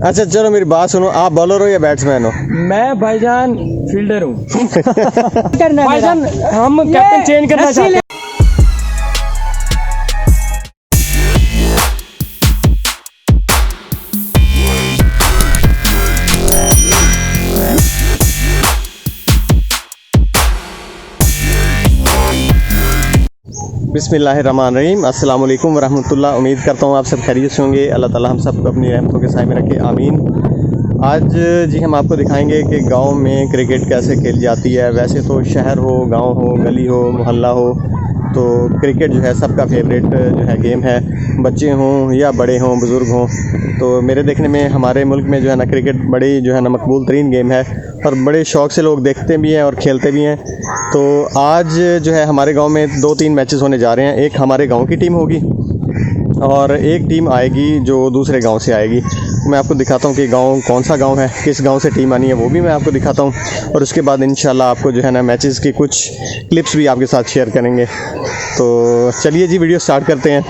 अच्छा चलो मेरी बात सुनो, आप बॉलर हो या बैट्समैन हो? मैं भाईजान फील्डर हूँ। भाईजान हम कैप्टन चेंज करना चाहते हैं। बिस्मिल्लाहिर्रहमानिर्रहीम, अस्सलाम वालेकुम वरहमतुल्लाह। उम्मीद करता हूँ आप सब खैरियत से होंगे। अल्लाह ताला हम सबको अपनी रहमतों के साए में रखे, आमीन। आज जी हम आपको दिखाएंगे कि गांव में क्रिकेट कैसे खेली जाती है। वैसे तो शहर हो, गांव हो, गली हो, मोहल्ला हो, तो क्रिकेट जो है सबका फेवरेट जो है गेम है। बच्चे हों या बड़े हों, बुज़ुर्ग हों, तो मेरे देखने में हमारे मुल्क में जो है ना क्रिकेट बड़ी जो है ना मकबूल तरीन गेम है और बड़े शौक़ से लोग देखते भी हैं और खेलते भी हैं। तो आज जो है हमारे गांव में 2-3 मैचेस होने जा रहे हैं। एक हमारे गांव की टीम होगी और एक टीम आएगी जो दूसरे गांव से आएगी। मैं आपको दिखाता हूं कि गांव कौन सा गांव है, किस गांव से टीम आनी है, वो भी मैं आपको दिखाता हूं। और उसके बाद इंशाल्लाह आपको जो है ना मैचेस की कुछ क्लिप्स भी आपके साथ शेयर करेंगे। तो चलिए जी वीडियो स्टार्ट करते हैं।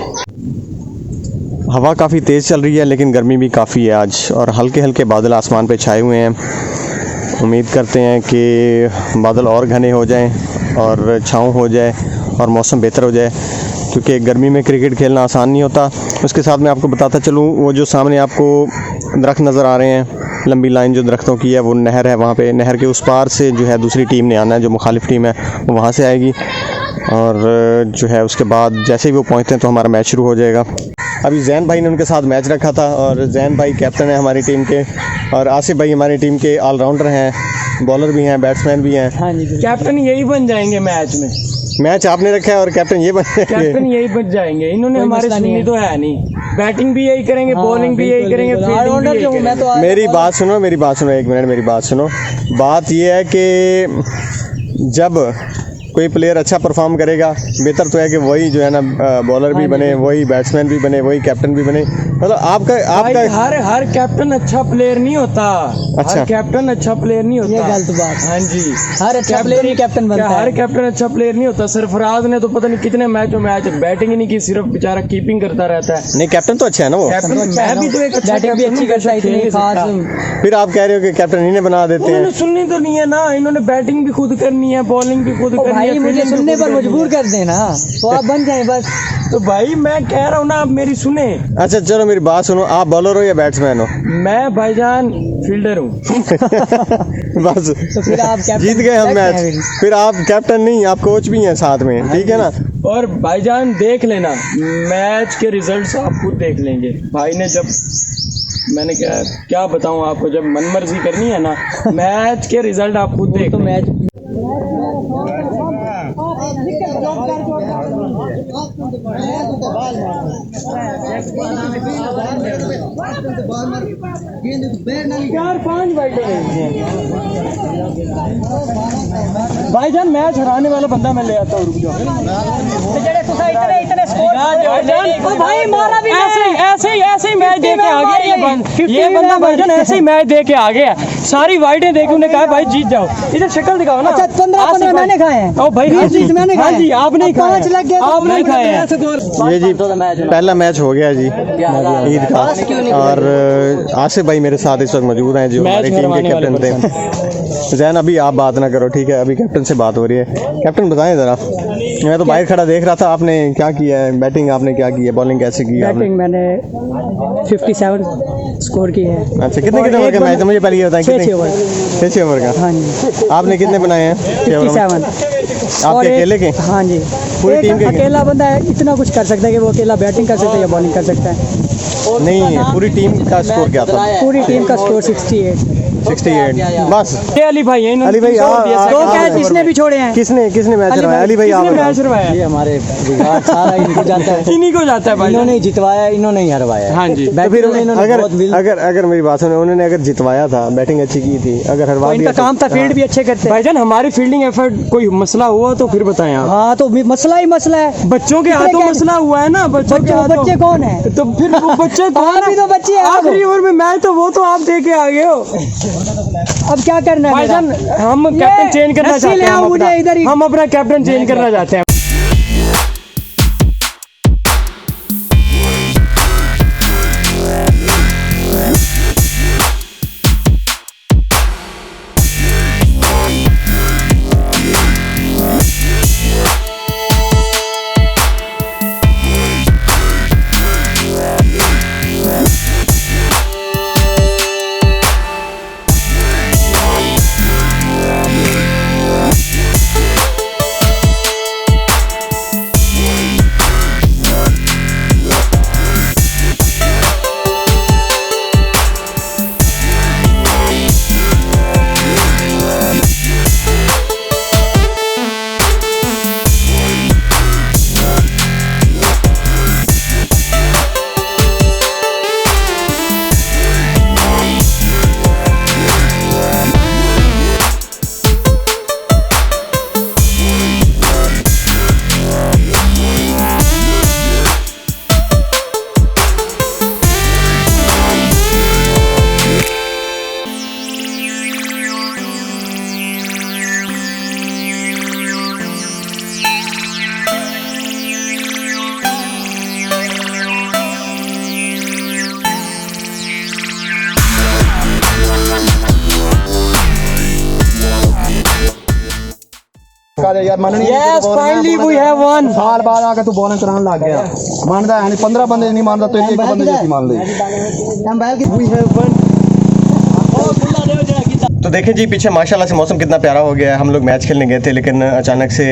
हवा काफ़ी तेज़ चल रही है लेकिन गर्मी भी काफ़ी है आज, और हल्के हल्के बादल आसमान पे छाए हुए हैं। उम्मीद करते हैं कि बादल और घने हो जाएं और छाँव हो जाए और मौसम बेहतर हो जाए, क्योंकि गर्मी में क्रिकेट खेलना आसान नहीं होता। उसके साथ मैं आपको बताता चलूँ, वो जो सामने आपको दरख्त नज़र आ रहे हैं, लंबी लाइन जो दरख्तों की है, वो नहर है। वहाँ पे नहर के उस पार से जो है दूसरी टीम ने आना है, जो मुखालिफ टीम है वो वहाँ से आएगी। और जो है उसके बाद जैसे ही वो पहुँचते हैं तो हमारा मैच शुरू हो जाएगा। अभी जैन भाई ने उनके साथ मैच रखा था और जैन भाई कैप्टन है हमारी टीम के, और आसिफ भाई हमारी टीम के ऑलराउंडर हैं, बॉलर भी हैं, बैट्समैन भी हैं। हाँ जी, कैप्टन यही बन जाएंगे मैच में। मैच आपने रखा है और कैप्टन ये बन जाएंगे। कैप्टन यही बन जाएंगे। इन्होंने हमारे सुनी तो है नहीं, बैटिंग भी यही करेंगे, बॉलिंग भी यही करेंगे, फील्डिंग भी यही करेंगे। मेरी बात सुनो, एक मिनट मेरी बात सुनो। बात ये है कि जब कोई प्लेयर अच्छा परफॉर्म करेगा, बेहतर तो है कि वही जो है ना बॉलर भी बने, वही बैट्समैन भी बने, वही कैप्टन भी बने। मतलब आपका हर कैप्टन अच्छा प्लेयर नहीं होता। अच्छा, हर कैप्टन अच्छा प्लेयर नहीं होता, ये गलत बात। हाँ जी, हर अच्छा प्लेयर ही कैप्टन बनता है। हर कैप्टन अच्छा प्लेयर नहीं होता। सरफराज ने तो पता नहीं कितने मैचों में आज बैटिंग ही नहीं की, सिर्फ बेचारा कीपिंग करता रहता है। नहीं, कैप्टन तो अच्छा है ना वो। कैप्टन भी तो एक अच्छा बैटिंग भी अच्छी करता है, इतनी खास। फिर आप कह रहे हो कि कैप्टन इन्हें बना देते हैं। सुननी तो नहीं है ना, इन्होंने बैटिंग भी खुद करनी है, बॉलिंग भी खुद करनी है। मुझे सुनने पर मजबूर कर देना तो आप बन जाए बस। तो भाई मैं कह रहा हूँ ना, आप मेरी सुने। अच्छा चलो मेरी बात सुनो, आप बॉलर हो या बैट्समैन हो? मैं भाईजान फील्डर हूँ। बस तो फिर आप जीत गए हम मैच। फिर आप कैप्टन नहीं, आप कोच भी हैं साथ में, ठीक है ना? और भाईजान देख लेना, मैच के रिजल्ट्स आप खुद देख लेंगे। भाई ने जब मैंने क्या बताऊं आपको, जब मनमर्जी करनी है ना, मैच के रिजल्ट आप खुद देख। तो मैच भाईजान मैच हराने वाला बंदा मैं ले आता हूँ, रुक जाओ। भाई मारा भी ऐसे ही मैच दे के आ गया ये बंदा। भाईजान ऐसे ही मैच दे के आ गया, सारी वाइडें देके उन्हें कहा भाई जीत जाओ। इधर शक्ल दिखाओ ना। अच्छा 15 मैंने खाए हैं। ओ भाई हाँ जी, आप नहीं खाए, 5 लग गए, आप नहीं खाए हैं। ये जी पहला मैच हो गया जी ईद का, और आसिफ भाई मेरे साथ इस वक्त मौजूद हैं जो हमारी टीम के कैप्टन थे। जैन अभी आप बात ना करो, ठीक है? अभी कैप्टन से बात हो रही है। कैप्टन बताएं ज़रा, मैं तो बाहर खड़ा देख रहा था, आपने क्या किया है? बैटिंग आपने क्या की है, बॉलिंग कैसे की है? बैटिंग मैंने 57 स्कोर की है। अच्छा, कितने ओवर का मैच है? मुझे पहले ये बताएं। 6 ओवर का। हाँ जी। आपने कितने बनाए हैं? 57। आपके अकेले के? हाँ जी, पूरी टीम के? अकेला बंदा है, इतना कुछ कर सकता है कि वो अकेला बैटिंग कर सकता है या बॉलिंग कर सकता है। नहीं, पूरी टीम का स्कोर क्या था? पूरी टीम का स्कोर 68 बस। ये अली भाई है, अली भाई 2 कैच इसने भी छोड़े हैं। किसने मैच करवाया? अली भाई आप मैच करवाया। ये हमारे रिगार्ड सारा इनको जाता है, इन्हीं को जाता है भाई। इन्होंने जितवाया, इन्होंने ही हरवाया। हाँ जी। तो फिर अगर मेरी बात सुने, उन्होंने अगर जितवाया था, बैटिंग अच्छी की थी, अगर हरवा दिया, इनका काम था, फील्ड भी अच्छे करते हैं। भाईजान हमारी फील्डिंग एफर्ट कोई मसला हुआ तो फिर बताएं आप। हाँ तो मसला ही मसला है, बच्चों के हाथों मसला हुआ है ना। बच्चे कौन है? तो फिर वो बच्चे भी तो बच्चे हैं। आखिरी ओवर में मैच तो वो तो आप दे के आ गए हो। अब क्या करना है? भाईजान हम कैप्टन चेंज करना चाहते हैं, हम अपना कैप्टन चेंज करना चाहते हैं। आ जा यार मन Yes, finally we have won. साल बाद आके तू बॉलिंग कराने लग गया मानदा है 15 बंदे नहीं मानदा तो एक बंदे जैसी मान ले We have won. तो देखें जी पीछे माशाल्लाह से मौसम कितना प्यारा हो गया है। हम लोग मैच खेलने गए थे लेकिन अचानक से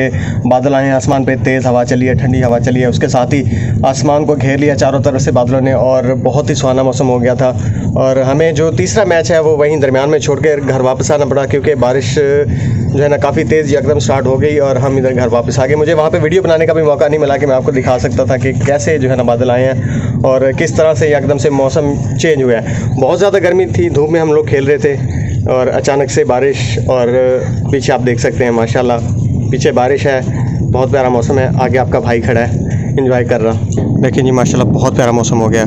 बादल आए, आसमान पे तेज़ हवा चली है, ठंडी हवा चली है, उसके साथ ही आसमान को घेर लिया चारों तरफ से बादलों ने और बहुत ही सुहाना मौसम हो गया था। और हमें जो तीसरा मैच है वो वहीं दरमियान में छोड़ कर घर वापस आना पड़ा क्योंकि बारिश जो है ना काफ़ी तेज़ एकदम स्टार्ट हो गई और हम इधर घर वापस आ गए। मुझे वहाँ पे वीडियो बनाने का भी मौका नहीं मिला कि मैं आपको दिखा सकता था कि कैसे जो है ना बादल आए हैं और किस तरह से एकदम से मौसम चेंज हुआ है। बहुत ज़्यादा गर्मी थी, धूप में हम लोग खेल रहे थे और अचानक से बारिश और पीछे आप देख सकते हैं माशाल्लाह पीछे बारिश है, बहुत प्यारा मौसम है। आगे आपका भाई खड़ा है एंजॉय कर रहा। देखिए जी माशाल्लाह बहुत प्यारा मौसम हो गया,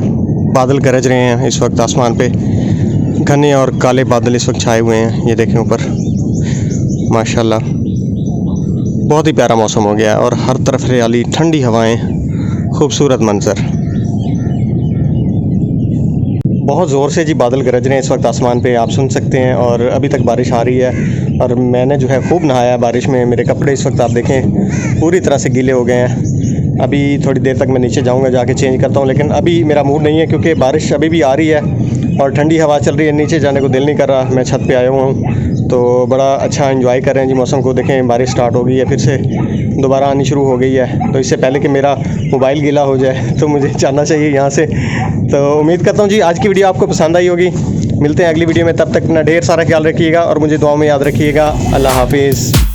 बादल गरज रहे हैं इस वक्त आसमान पे, घने और काले बादल इस वक्त छाए हुए हैं। ये देखें ऊपर माशाल्लाह बहुत ही प्यारा मौसम हो गया और हर तरफ हरियाली, ठंडी हवाएं, खूबसूरत मंजर। बहुत ज़ोर से जी बादल गरज रहे हैं इस वक्त आसमान पे, आप सुन सकते हैं और अभी तक बारिश आ रही है और मैंने जो है खूब नहाया बारिश में। मेरे कपड़े इस वक्त आप देखें पूरी तरह से गीले हो गए हैं। अभी थोड़ी देर तक मैं नीचे जाऊंगा, जाके चेंज करता हूं, लेकिन अभी मेरा मूड नहीं है क्योंकि बारिश अभी भी आ रही है और ठंडी हवा चल रही है, नीचे जाने को दिल नहीं कर रहा। मैं छत पे आया हुआ हूँ तो बड़ा अच्छा एंजॉय कर रहे हैं जी मौसम को। देखें बारिश स्टार्ट हो गई है, फिर से दोबारा आनी शुरू हो गई है, तो इससे पहले कि मेरा मोबाइल गीला हो जाए तो मुझे जाना चाहिए यहाँ से। तो उम्मीद करता हूँ जी आज की वीडियो आपको पसंद आई होगी। मिलते हैं अगली वीडियो में, तब तक अपना ढेर सारा ख्याल रखिएगा और मुझे दुआओं में याद रखिएगा। अल्लाह हाफिज़।